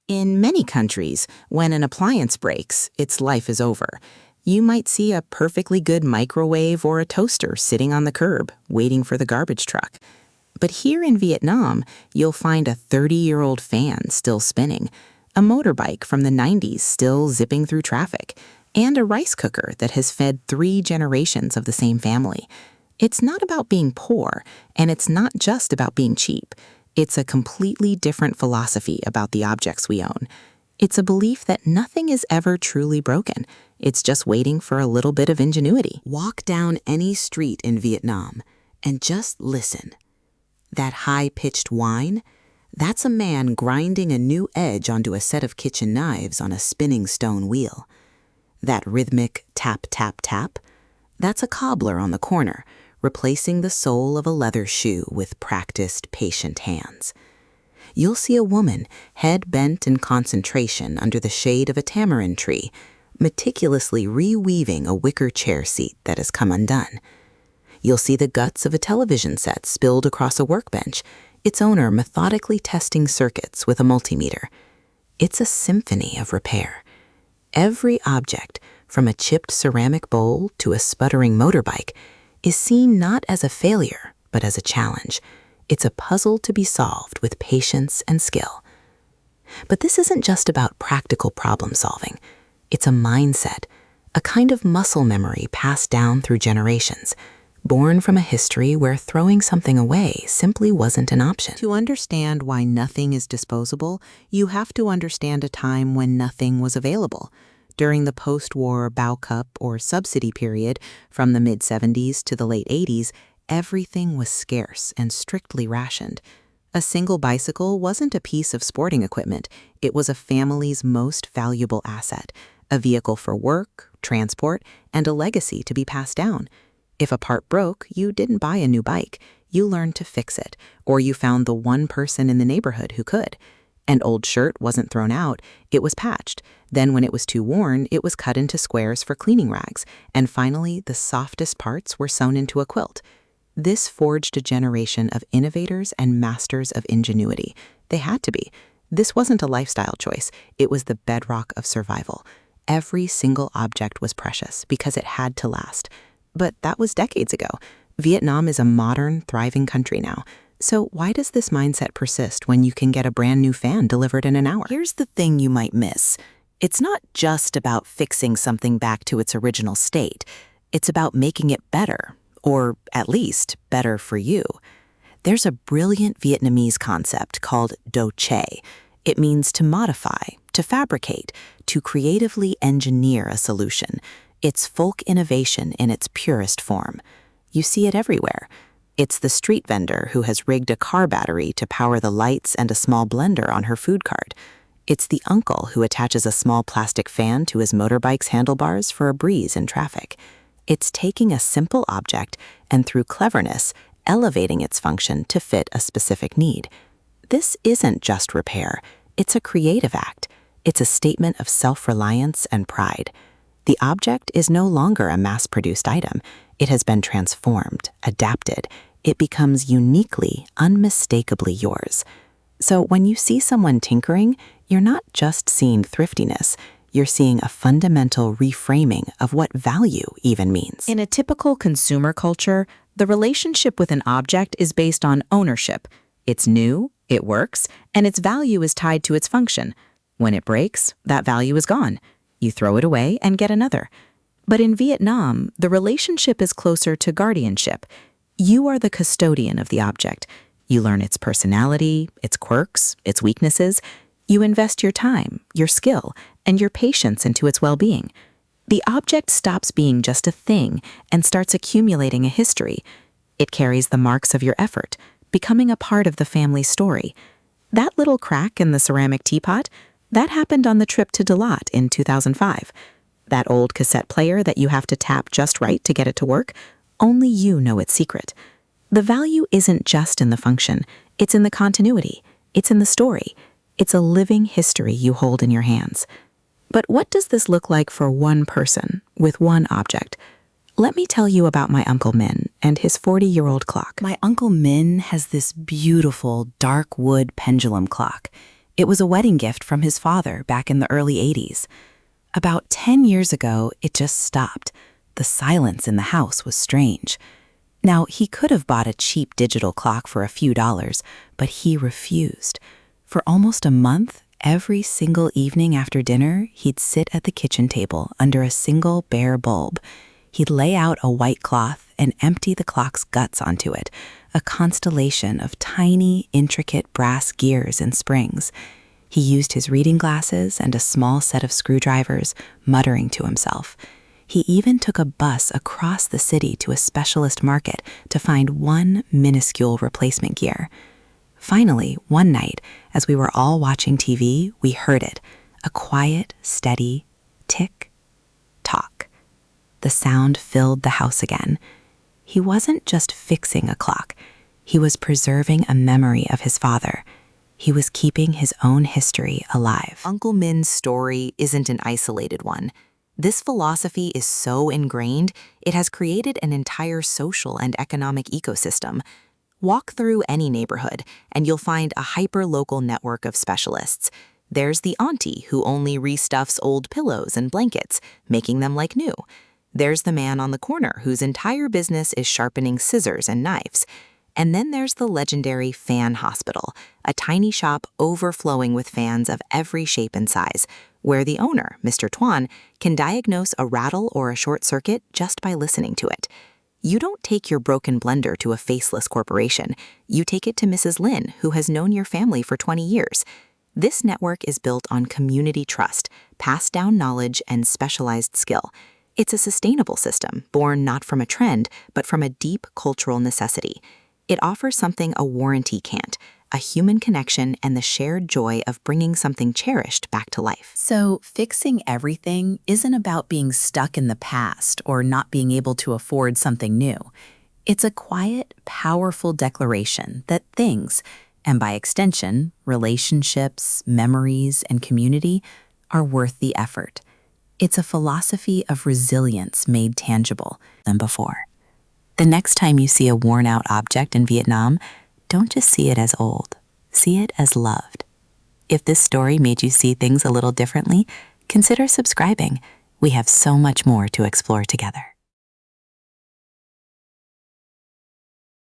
In many countries, when an appliance breaks, its life is over. You might see a perfectly good microwave or a toaster sitting on the curb, waiting for the garbage truck. But here in Vietnam, you'll find a 30-year-old fan still spinning, a motorbike from the 90s still zipping through traffic, and a rice cooker that has fed 3 generations of the same family. It's not about being poor, and it's not just about being cheap. It's a completely different philosophy about the objects we own. It's a belief that nothing is ever truly broken. It's just waiting for a little bit of ingenuity. Walk down any street in Vietnam and just listen. That high-pitched whine, that's a man grinding a new edge onto a set of kitchen knives on a spinning stone wheel. That rhythmic tap, tap, tap, that's a cobbler on the corner, replacing the sole of a leather shoe with practiced, patient hands. You'll see a woman, head bent in concentration under the shade of a tamarind tree, meticulously reweaving a wicker chair seat that has come undone. You'll see the guts of a television set spilled across a workbench, its owner methodically testing circuits with a multimeter. It's a symphony of repair. Every object, from a chipped ceramic bowl to a sputtering motorbike, is seen not as a failure, but as a challenge. It's a puzzle to be solved with patience and skill. But this isn't just about practical problem solving. It's a mindset, a kind of muscle memory passed down through generations, born from a history where throwing something away simply wasn't an option. To understand why nothing is disposable, you have to understand a time when nothing was available. During the post-war Bao Cup or subsidy period, from the mid-70s to the late 80s, everything was scarce and strictly rationed. A single bicycle wasn't a piece of sporting equipment. It was a family's most valuable asset, a vehicle for work, transport, and a legacy to be passed down. If a part broke, you didn't buy a new bike. You learned to fix it, or you found the one person in the neighborhood who could. An old shirt wasn't thrown out, it was patched. Then when it was too worn, it was cut into squares for cleaning rags. And finally, the softest parts were sewn into a quilt. This forged a generation of innovators and masters of ingenuity. They had to be. This wasn't a lifestyle choice. It was the bedrock of survival. Every single object was precious because it had to last. But that was decades ago. Vietnam is a modern, thriving country now. So why does this mindset persist when you can get a brand new fan delivered in an hour? Here's the thing you might miss. It's not just about fixing something back to its original state. It's about making it better, or at least better for you. There's a brilliant Vietnamese concept called do che. It means to modify, to fabricate, to creatively engineer a solution. It's folk innovation in its purest form. You see it everywhere. It's the street vendor who has rigged a car battery to power the lights and a small blender on her food cart. It's the uncle who attaches a small plastic fan to his motorbike's handlebars for a breeze in traffic. It's taking a simple object and, through cleverness, elevating its function to fit a specific need. This isn't just repair. It's a creative act. It's a statement of self-reliance and pride. The object is no longer a mass-produced item. It has been transformed, adapted. It becomes uniquely, unmistakably yours. So when you see someone tinkering, you're not just seeing thriftiness. You're seeing a fundamental reframing of what value even means. In a typical consumer culture, the relationship with an object is based on ownership. It's new, it works, and its value is tied to its function. When it breaks, that value is gone. You throw it away and get another. But in Vietnam, the relationship is closer to guardianship. You are the custodian of the object. You learn its personality, its quirks, its weaknesses. You invest your time, your skill, and your patience into its well-being. The object stops being just a thing and starts accumulating a history. It carries the marks of your effort, becoming a part of the family's story. That little crack in the ceramic teapot, that happened on the trip to Dalat in 2005. That old cassette player that you have to tap just right to get it to work, only you know its secret. The value isn't just in the function, it's in the continuity, it's in the story. It's a living history you hold in your hands. But what does this look like for one person, with one object? Let me tell you about my Uncle Min and his 40-year-old clock. My Uncle Min has this beautiful dark wood pendulum clock. It was a wedding gift from his father back in the early 80s. About 10 years ago, it just stopped. The silence in the house was strange. Now, he could have bought a cheap digital clock for a few dollars, but he refused. For almost a month, every single evening after dinner, he'd sit at the kitchen table under a single bare bulb. He'd lay out a white cloth and empty the clock's guts onto it, a constellation of tiny, intricate brass gears and springs. He used his reading glasses and a small set of screwdrivers, muttering to himself. He even took a bus across the city to a specialist market to find one minuscule replacement gear. Finally, one night, as we were all watching TV, we heard it, a quiet, steady tick-tock. The sound filled the house again. He wasn't just fixing a clock. He was preserving a memory of his father. He was keeping his own history alive. Uncle Min's story isn't an isolated one. This philosophy is so ingrained, it has created an entire social and economic ecosystem. Walk through any neighborhood, and you'll find a hyper-local network of specialists. There's the auntie who only restuffs old pillows and blankets, making them like new. There's the man on the corner whose entire business is sharpening scissors and knives. And then there's the legendary Fan Hospital, a tiny shop overflowing with fans of every shape and size, where the owner, Mr. Tuan, can diagnose a rattle or a short circuit just by listening to it. You don't take your broken blender to a faceless corporation. You take it to Mrs. Lin, who has known your family for 20 years. This network is built on community trust, passed down knowledge, and specialized skill. It's a sustainable system, born not from a trend, but from a deep cultural necessity. It offers something a warranty can't, a human connection and the shared joy of bringing something cherished back to life. So, fixing everything isn't about being stuck in the past or not being able to afford something new. It's a quiet, powerful declaration that things, and by extension, relationships, memories, and community, are worth the effort. It's a philosophy of resilience made tangible than before. The next time you see a worn-out object in Vietnam, don't just see it as old. See it as loved. If this story made you see things a little differently, consider subscribing. We have so much more to explore together.